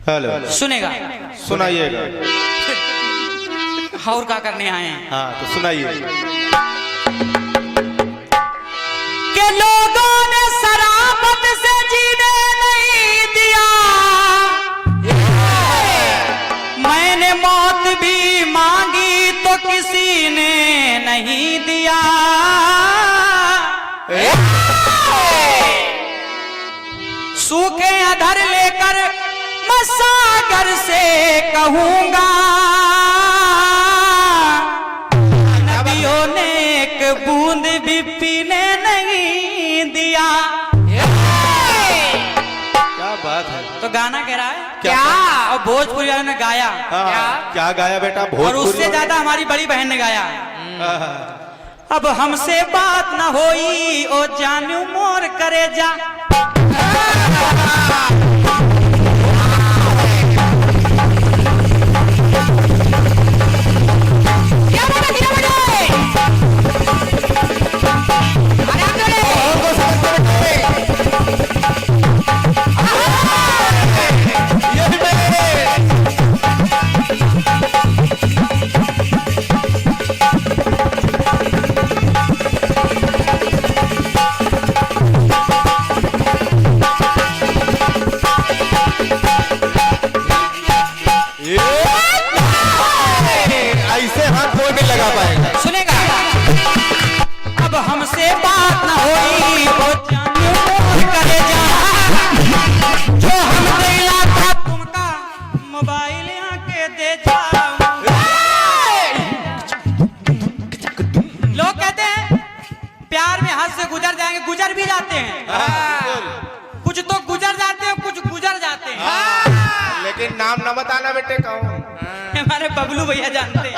Hello सुनेगा, सुनाइएगा। और क्या करने आए हैं? हाँ तो सुनाइए। के लोगों ने शराबत से जीने नहीं दिया, मैंने मौत भी मांगी तो किसी ने नहीं दिया। सूखे अधर लेकर मैं सागर से कहूंगा, नदियों ने एक बूंद भी पीने नहीं दिया। क्या बात है। तो गाना कह रहा है क्या? और भोजपुरी वालों ने गाया क्या गाया बेटा? और उससे ज्यादा हमारी बड़ी बहन ने गाया। अब हमसे बात न होई ओ जानू मोर करे जा, ऐसे हाथ कोई नहीं लगा पाएगा। सुनेगा। अब हमसे बात न होई वो जानू मोर करे जा, जो हम दिला था तुमका मोबाइल आके दे जा। लोग कहते हैं प्यार में हद से गुजर जाएंगे, गुजर भी जाते हैं। कुछ तो गुजर जाते हैं, कुछ गुजर जाते हैं। लेकिन नाम न बताना बेटे। कहो हमारे बबलू भैया जानते हैं।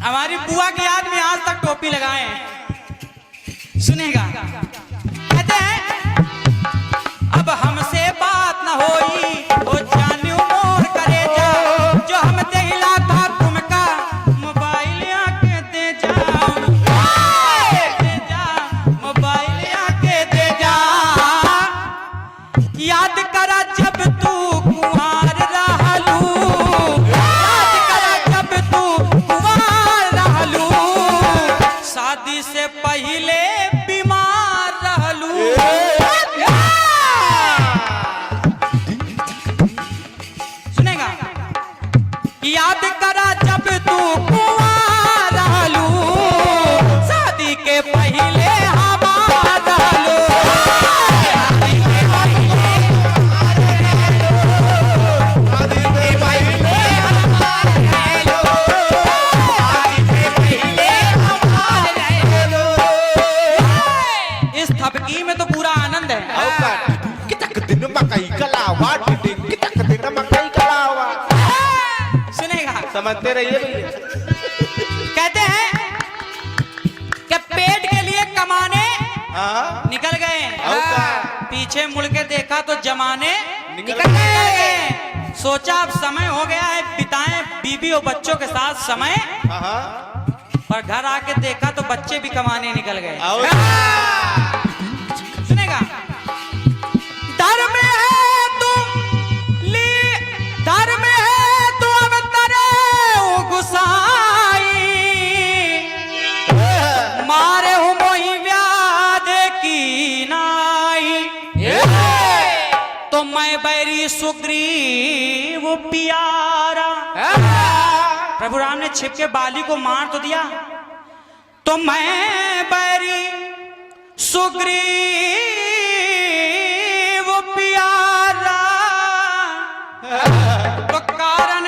हमारी बुआ की याद में आज तक टोपी लगाए हैं। सुनेगा। कहते हैं अब हमसे बात न होई वो जानू मोर करे जा, जो हम दिला था तुमका मोबाइल आके दे जा, दे जा मोबाइल आके दे जा। याद करा जब तू कुंवार रहलू, याद करा जब तू कुंवार रहलू, शादी से पहले बीमार रहलू। सुनेगा। याद करा जब तू कुंवार रहलू, शादी के पहले हमार रहलू। इस थपकी में तो पूरा आनंद है। दिन मकई कलावा, दिन मकई कलावा। सुनेगा। समझते रहिए भैया। कहते हैं कि पेट के लिए कमाने हाँ निकल गए, पीछे मुड़ के देखा तो जमाने निकल गए। सोचा अब समय हो गया है बिताएं बीवी और बच्चों के साथ समय, और घर आके देखा तो बच्चे भी कमाने निकल गए। सुनेगा। दर में है तुम ली, दर में है तू अब तरे गुसाई, मारे हूँ मोही व्याध की नाई, तो मैं बैरी सुग्रीव प्यारा। प्रभु राम ने छिप के बाली को मार तो दिया, तो मैं बैरी सुग्रीव प्यारा, तो कारण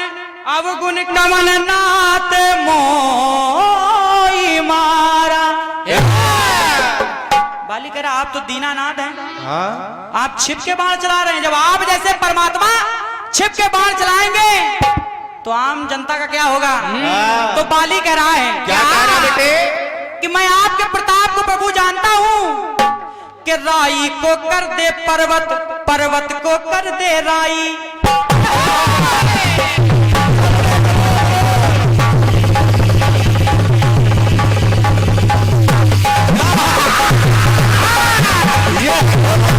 अवगुण कमन नाथ मोई मारा। बाली कह रहा आप तो दीनानाथ हैं, आप छिप के बाण चला रहे हैं। जब आप जैसे परमात्मा छिप के बाण चलाएंगे तो आम जनता का क्या होगा? तो बाली कह रहा है क्या कह रहा बेटे? कि मैं आपके प्रताप को प्रभु जानता हूं कि राई को कर दे पर्वत, पर्वत को कर दे राई। Yeah.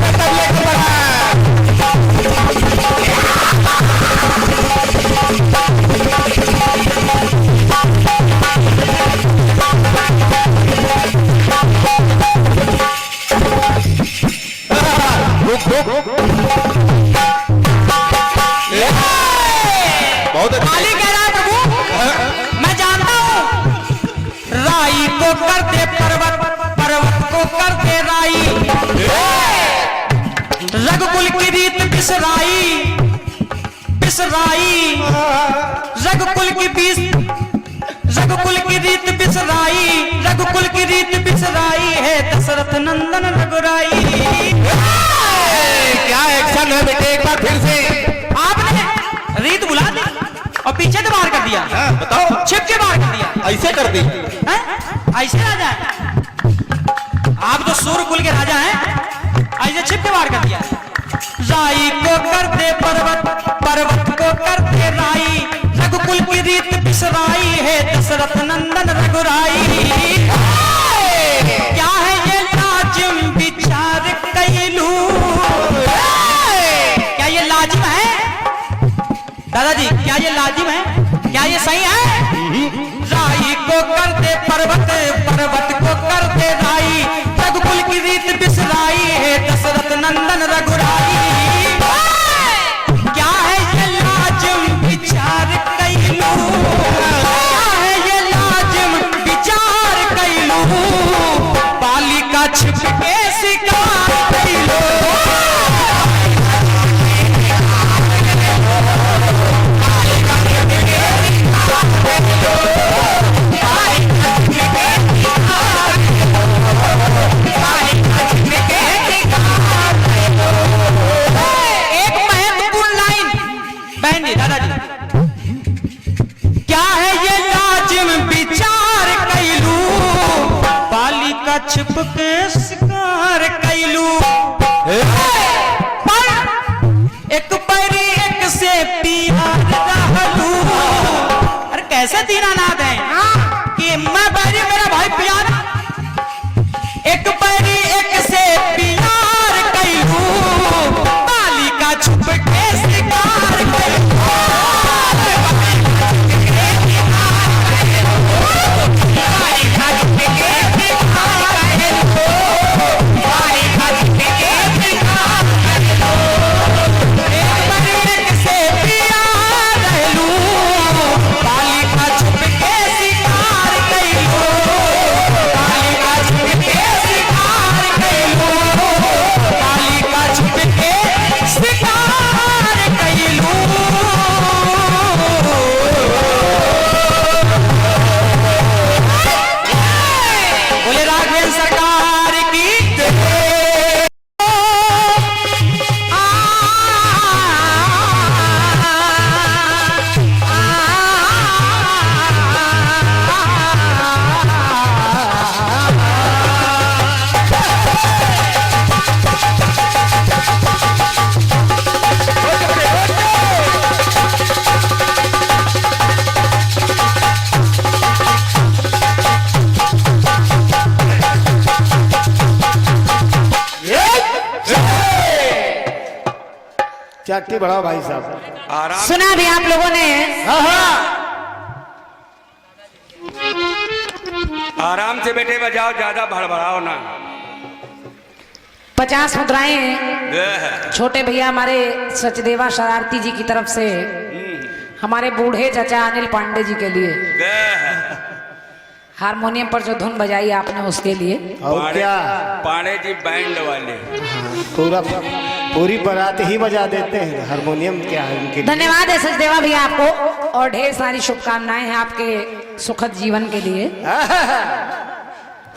रघुकुल की रीत बिसराई बिसराई, रघुकुल की रघुकुल की रीत बिसराई, रघुकुल की रीत बिसराई है दशरथ नंदन रघुराई। क्या एक्शन है बेटे, एक बार फिर से। आपने रीत बुला दी और पीछे से बाहर कर दिया। बताओ, छिप के बाहर कर दिया। ऐसे कर दी? ऐसे राजा है आप तो सूर्य कुल के राजा हैं, ऐसे छिप के बाहर कर दिया। राई को करते पर्वत, पर्वत को करते राई, रघुकुल की रीत बिसराई है दशरथ नंदन रघुराई। क्या है ये लाजिम विचार कैलू, क्या ये लाजिम है दादाजी, क्या ये लाजिम है, क्या ये सही है? राई को करते पर्वत, पर्वत को करते राई, रघुकुल की रीत बिसराई है दशरथ नंदन रघुराई। क्या है ये लाजिम विचार कैलू, क्या है ये लाजिम विचार कैलू, बालिका छिप के शिकार कैलू। छिप के शिकार कैलू, एक पैरी एक से प्यार रहलू। अरे कैसे दीनानाथ है कि मैं पैरी मेरा भाई प्यार, एक पैरी एक से प्यार कैलू, बालिका छुप के शिकार कैलू। चाटी बढ़ाओ भाई साहब। आराम सुना भी आप लोगों ने। आराम से बेटे बजाओ, ज्यादा भड़बड़ाओ ना। 50 मुद्राएं छोटे भैया हमारे सचदेवा शरारती जी की तरफ से हमारे बूढ़े चचा अनिल पांडे जी के लिए, हारमोनियम पर जो धुन बजाई आपने उसके लिए। और क्या, पांडे जी बैंड वाले पूरा पूरी बारात ही बजा देते हैं, हारमोनियम क्या है उनके लिए। धन्यवाद है सचदेवा भैया आपको, और ढेर सारी शुभकामनाएं हैं आपके सुखद जीवन के लिए।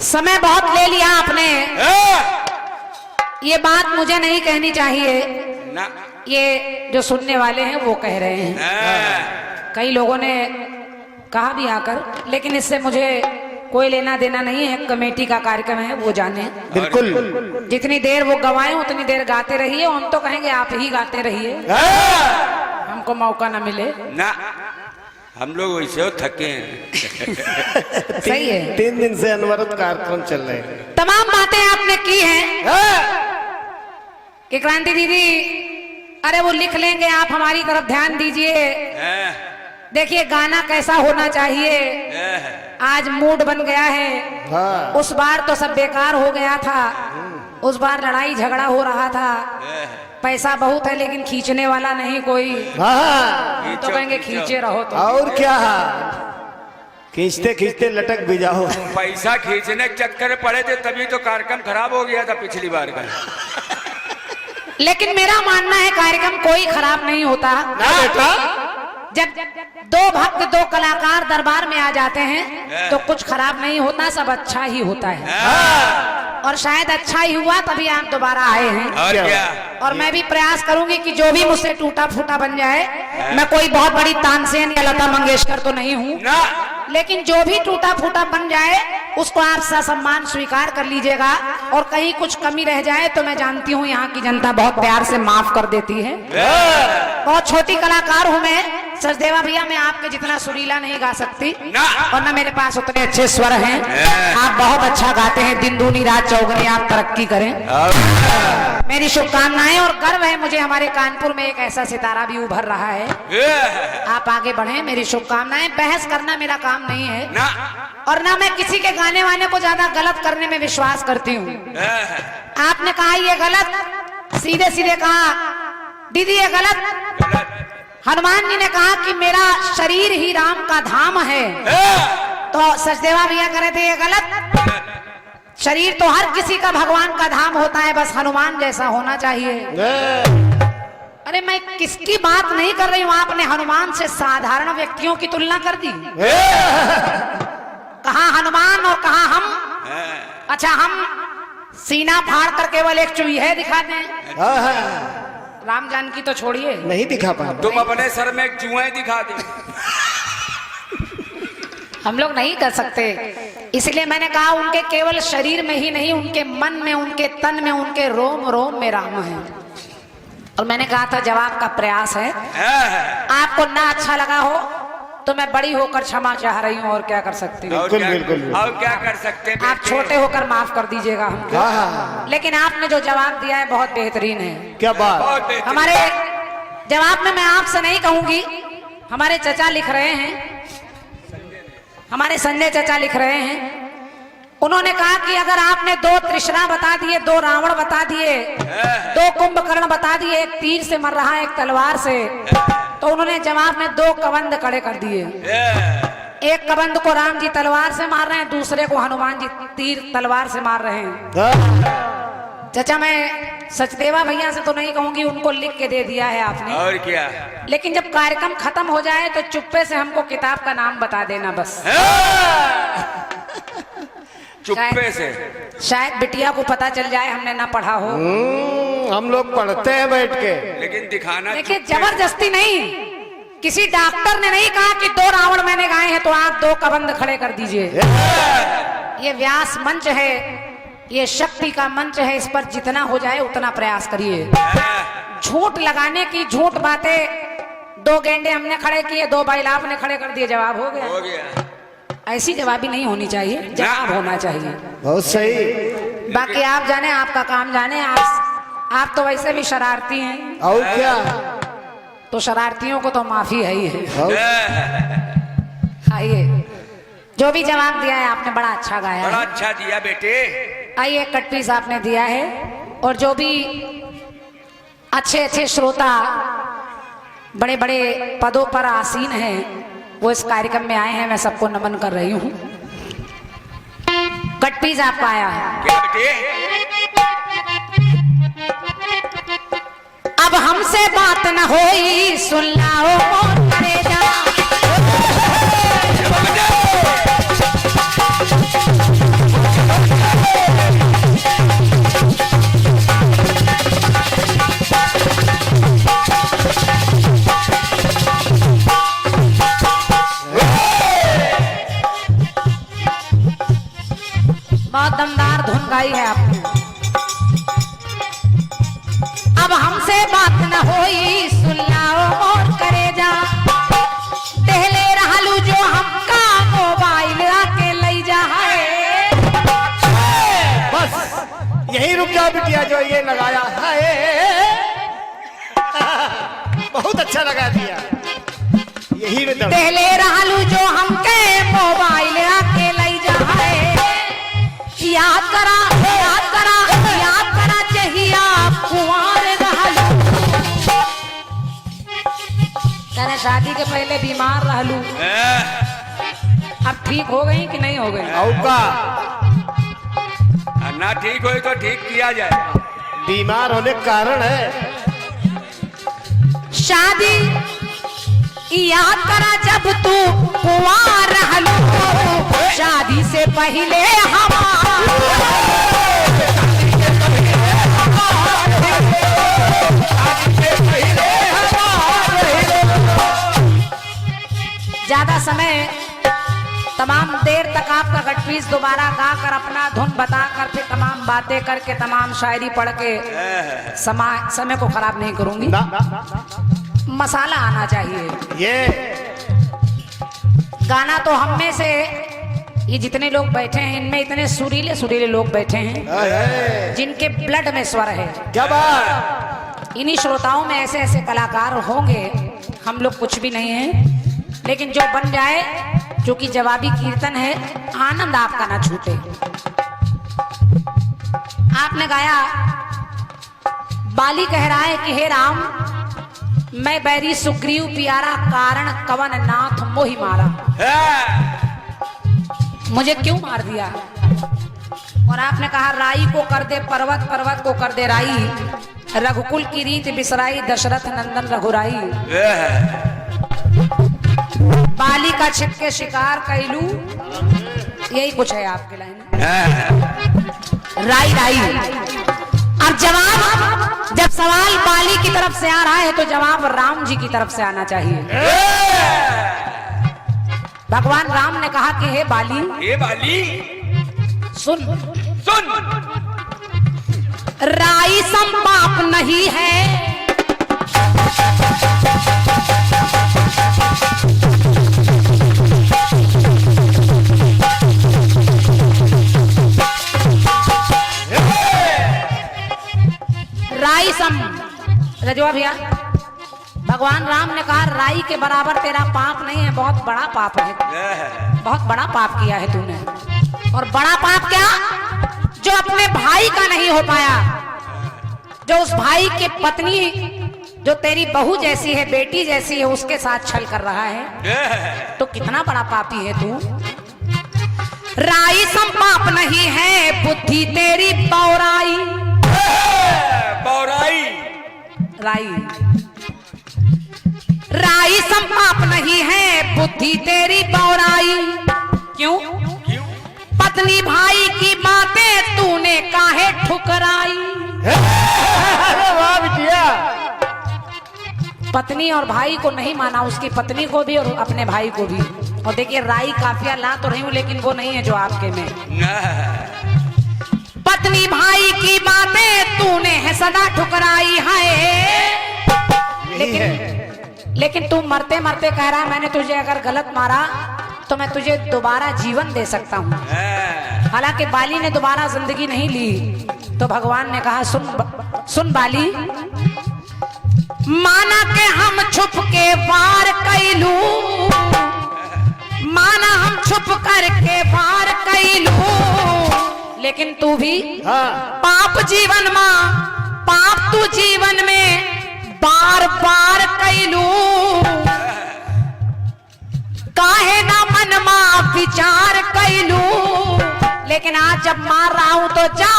समय बहुत ले लिया आपने, ये बात मुझे नहीं कहनी चाहिए ना, ये जो सुनने वाले हैं वो कह रहे हैं। कई लोगों ने कहा भी आकर, लेकिन इससे मुझे कोई लेना देना नहीं है। कमेटी का कार्यक्रम है, वो जाने। बिल्कुल, जितनी देर वो गवाए उतनी देर गाते रहिए। हम तो कहेंगे आप ही गाते रहिए, हमको मौका ना मिले। ना, हम लोग वैसे हो थके हैं। सही है। 3 दिन से अनवरत कार्यक्रम चल रहे हैं। तमाम बातें आपने की हैं कि क्रांति दीदी, अरे वो लिख लेंगे, आप हमारी तरफ ध्यान दीजिए। देखिए गाना कैसा होना चाहिए, आज मूड बन गया है। उस बार तो सब बेकार हो गया था, उस बार लड़ाई झगड़ा हो रहा था। पैसा बहुत है लेकिन खींचने वाला नहीं कोई। तो कहेंगे खींचे रहो तो। और क्या, खींचते खींचते लटक भी जाओ। पैसा खींचने के चक्कर में पड़े थे, तभी तो कार्यक्रम खराब हो गया था पिछली बार का। लेकिन मेरा मानना है कार्यक्रम कोई खराब नहीं होता। ना बेटा, जब दो भक्त दो कलाकार दरबार में आ जाते हैं तो कुछ खराब नहीं होता, सब अच्छा ही होता है। और शायद अच्छा ही हुआ तभी आप दोबारा आए हैं। और क्या? और मैं भी प्रयास करूंगी कि जो भी मुझसे टूटा फूटा बन जाए, मैं कोई बहुत बड़ी तानसेन या लता मंगेशकर तो नहीं हूँ, ना लेकिन जो भी टूटा फूटा बन जाए उसको आप ससम्मान स्वीकार कर लीजिएगा। और कहीं कुछ कमी रह जाए तो मैं जानती हूँ यहाँ की जनता बहुत प्यार से माफ कर देती है। बहुत छोटी कलाकार हूँ मैं, सचदेवा भैया, मैं आपके जितना सुरीला नहीं गा सकती ना। और ना मेरे पास उतने अच्छे स्वर हैं। आप बहुत अच्छा गाते हैं, दिन दूनी रात चौगुनी, आप तरक्की करें, मेरी शुभकामनाएं। और गर्व है मुझे, हमारे कानपुर में एक ऐसा सितारा भी उभर रहा है। आप आगे बढ़ें, मेरी शुभकामनाएं। बहस करना मेरा काम नहीं है ना, और ना मैं किसी के गाने वाने को ज्यादा गलत करने में विश्वास करती हूँ। आपने कहा ये गलत, सीधे सीधे कहा दीदी ये गलत। हनुमान जी ने कहा कि मेरा शरीर ही राम का धाम है, तो सचदेवा भैया कह रहे थे ये गलत। शरीर तो हर किसी का भगवान का धाम होता है, बस हनुमान जैसा होना चाहिए। अरे मैं किसकी बात नहीं कर रही हूँ, आपने हनुमान से साधारण व्यक्तियों की तुलना कर दी। कहा हनुमान और कहा हम। अच्छा, हम सीना फाड़ कर केवल एक चूहे दिखा दें, राम जानकी तो छोड़िए, नहीं दिखा पा। तुम अपने सर में एक चूहे दिखा दे। हम लोग नहीं कर सकते। इसलिए मैंने कहा उनके केवल शरीर में ही नहीं, उनके मन में, उनके तन में, उनके रोम रोम में राम है। और मैंने कहा था जवाब का प्रयास है। आपको ना अच्छा लगा हो तो मैं बड़ी होकर क्षमा चाह रही हूँ, और क्या कर सकती हूँ। बिल्कुल बिल्कुल। और क्या कर सकते हैं? आप छोटे होकर माफ कर दीजिएगा हमको। लेकिन आपने जो जवाब दिया है बहुत बेहतरीन है। क्या बात। बहुत बेहतरीन। हमारे जवाब में मैं आपसे नहीं कहूंगी, हमारे चचा लिख रहे हैं, हमारे संजय चचा लिख रहे हैं। उन्होंने कहा कि अगर आपने दो तृष्णा बता दिए, दो रावण बता दिए, दो कुंभकर्ण बता दिए, एक तीर से मर रहा है एक तलवार से, तो उन्होंने जवाब में दो कबंध खड़े कर दिए। एक कबंध को राम जी तलवार से मार रहे हैं, दूसरे को हनुमान जी तीर तलवार से मार रहे हैं। चाचा मैं सचदेवा भैया से तो नहीं कहूंगी, उनको लिख के दे दिया है आपने। और क्या? लेकिन जब कार्यक्रम खत्म हो जाए तो चुप्पे से हमको किताब का नाम बता देना बस। चुप्पे से। शायद बिटिया को पता चल जाए हमने ना पढ़ा हो। हम लोग पढ़ते हैं बैठ के, लेकिन दिखाना देखिए जबरदस्ती नहीं, किसी डॉक्टर ने नहीं कहा कि दो रावण मैंने गाए हैं तो आप दो कबंध खड़े कर दीजिए। ये व्यास मंच है, ये शक्ति का मंच है, इस पर जितना हो जाए उतना प्रयास करिए। झूठ लगाने की, झूठ बातें, दो गेंडे हमने खड़े किए, दो बैल आपने खड़े कर दिए, जवाब हो गया। हो गया। ऐसी जवाबी नहीं होनी चाहिए, जवाब होना चाहिए। बहुत सही। बाकी आप जाने, आपका काम जाने। आप तो वैसे भी शरारती हैं, और क्या। तो शरारतियों को तो माफी है ही है। और आइए, जो भी जवाब दिया है आपने बड़ा अच्छा गाया बड़ा है। अच्छा दिया बेटे। आइए, कट पीस आपने दिया है, और जो भी अच्छे अच्छे श्रोता बड़े बड़े पदों पर आसीन हैं वो इस कार्यक्रम में आए हैं, मैं सबको नमन कर रही हूँ। कट पीस आपका आया है। क्या बेटे? अब हमसे बात न होई, सुन लाओ मोर कलेजा। बहुत दमदार धुन गाई है आपने। अब हमसे बात न होई, सुन लाओ मोर कलेजा। टहले रहलू जो हमका मोबाइल आके लई जा है। बस यही रुक जाओ बिटिया, जो ये लगाया है बहुत अच्छा लगा दिया। यही में दम। टहले रहलू जो हमके मोबाइल आके लई जा है। याद करा, याद करा, याद करा चाहिया कुंवार रहलू। तेरे शादी के पहले बीमार रहलू, अब ठीक हो गई कि नहीं हो गई? और का ना ठीक हो तो ठीक किया जाए। बीमार होने का कारण है। शादी याद करा जब तू कुंवार रहलू, शादी से पहले ज्यादा समय तमाम देर तक आपका गटपीस दोबारा गाकर अपना धुन बताकर फिर तमाम बातें करके तमाम शायरी पढ़ के समय को खराब नहीं करूंगी। ना, ना, ना। मसाला आना चाहिए। ये गाना तो हम में से ये जितने लोग बैठे हैं इनमें इतने सुरीले सुरीले लोग बैठे हैं जिनके ब्लड में स्वर है। क्या बात। इन्हीं श्रोताओं में ऐसे ऐसे कलाकार होंगे, हम लोग कुछ भी नहीं है, लेकिन जो बन जाए, जो कि जवाबी कीर्तन है, आनंद आपका ना छूटे। आपने गाया, बाली कह रहा है कि हे राम मैं बैरी सुग्रीव प्यारा, कारण कवन नाथ मोहि मारा। मुझे क्यों मार दिया? और आपने कहा राई को कर दे पर्वत, पर्वत को कर दे राई, रघुकुल की रीत बिसराई, दशरथ नंदन रघुराई। बाली का छिपके शिकार कैलू, यही कुछ है आपके लाइन। राई राई। अब जवाब, जब सवाल बाली की तरफ से आ रहा है तो जवाब राम जी की तरफ से आना चाहिए। भगवान राम ने कहा कि हे बाली सुन सुन, राई सम पाप नहीं है, राई सम। रजवा भैया, भगवान राम ने कहा राई के बराबर तेरा पाप नहीं है, बहुत बड़ा पाप है, बहुत बड़ा पाप किया है तूने। और बड़ा पाप क्या? जो अपने भाई का नहीं हो पाया, जो उस भाई के पत्नी जो तेरी बहू जैसी है, बेटी जैसी है, उसके साथ छल कर रहा है, तो कितना बड़ा पापी है तू। राई सम पाप नहीं है, बुद्धि तेरी बौराई। बौराई राई राई सम पाप नहीं है, बुद्धि तेरी बौराई। क्यों? पत्नी भाई की बातें तूने काहे ठुकराई। पत्नी और भाई को नहीं माना, उसकी पत्नी को भी और अपने भाई को भी। और देखिए राई काफिया ला तो रही हूं, लेकिन वो नहीं है जो आपके में। पत्नी भाई की बातें तूने है सदा ठुकराई है। लेकिन तू मरते मरते कह रहा है मैंने तुझे अगर गलत मारा तो मैं तुझे दोबारा जीवन दे सकता हूँ। हालांकि बाली ने दोबारा जिंदगी नहीं ली, तो भगवान ने कहा सुन बाली, माना के हम छुप के वार कैलू, माना हम छुप करके वार कैलू, लेकिन तू भी पाप जीवन में, पाप तू जीवन में बार बार कैलू। काहे ना मन में विचार कैलू, लेकिन आज जब मार रहा हूं तो जा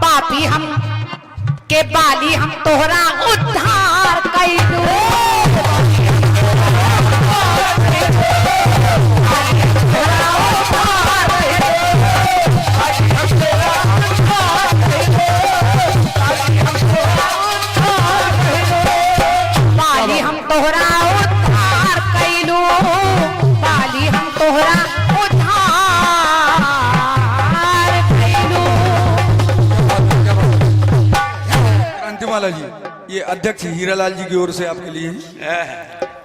पापी हम के बाली, हम तोहरा उद्धार कैलू। बाली हम तोहरा उद्धार कैलू, बाली हम तोहरा उद्धार कैलू। क्रांतिमाला जी, ये अध्यक्ष हीरालाल जी की ओर से आपके लिए।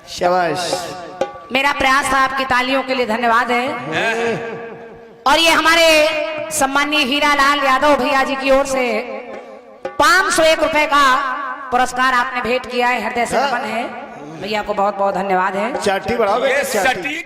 शाबाश। मेरा प्रयास था, आपकी तालियों के लिए धन्यवाद है। और ये हमारे सम्मानीय हीरालाल यादव भैया जी की ओर से 501 रुपए का पुरस्कार आपने भेंट किया है, हृदय से नमन है। भैया को बहुत बहुत धन्यवाद है। चाटी बढ़ाओ। ये सटीक